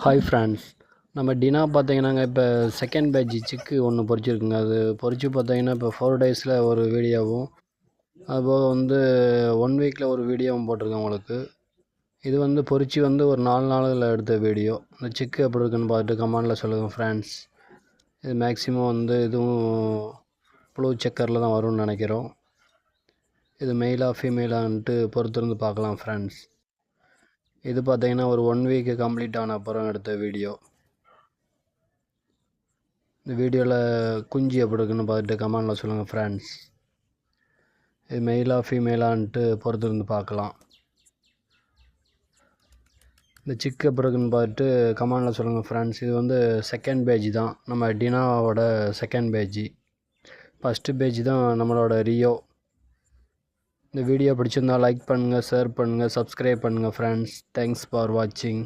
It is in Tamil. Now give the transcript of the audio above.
ஹாய் ஃப்ரெண்ட்ஸ், நம்ம டினா பார்த்தீங்கன்னாங்க இப்போ செகண்ட் பேட்ச் சிக்கு ஒன்று பொரிச்சிருக்குங்க. அது பொரிச்சு பார்த்தீங்கன்னா இப்போ 4 டேஸில் ஒரு வீடியோவும், அதுபோக வந்து 1 வீக்கில் ஒரு வீடியோவும் போட்டிருக்கேன் உங்களுக்கு. இது வந்து பொரிச்சு வந்து ஒரு 4 நாளில் எடுத்த வீடியோ. இந்த சிக்கு எப்படி இருக்குன்னு பார்த்துட்டு கமெண்டில் சொல்லுங்கள் ஃப்ரெண்ட்ஸ். இது மேக்ஸிமம் வந்து இதுவும் ப்ளூ செக்கரில் தான் வரும்னு நினைக்கிறோம். இது மெயிலா ஃபீமேலான்ட்டு பொறுத்திருந்து பார்க்கலாம் ஃப்ரெண்ட்ஸ். இது பார்த்தீங்கன்னா ஒரு 1 வீக்கு கம்ப்ளீட் ஆன அப்புறம் எடுத்த வீடியோ. இந்த வீடியோவில் குஞ்சு எப்படி இருக்குன்னு பார்த்துட்டு கமெண்டில் சொல்லுங்கள் ஃப்ரெண்ட்ஸ். இது மெயிலா ஃபீமேலான்ட்டு பொறுத்து இருந்து பார்க்கலாம். இந்த சிக்கு எப்படி இருக்குன்னு பார்த்துட்டு கமெண்டில் சொல்லுங்கள் ஃப்ரெண்ட்ஸ். இது வந்து செகண்ட் பேஜ் தான், நம்ம டினாவோட செகண்ட் பேஜ். ஃபஸ்ட்டு பேஜ் தான் நம்மளோட ரியோ. இந்த வீடியோ பிடிச்சிருந்தால் லைக் பண்ணுங்கள், ஷேர் பண்ணுங்கள், சப்ஸ்கிரைப் பண்ணுங்கள் ஃப்ரெண்ட்ஸ். தேங்க்ஸ் ஃபார் வாட்சிங்.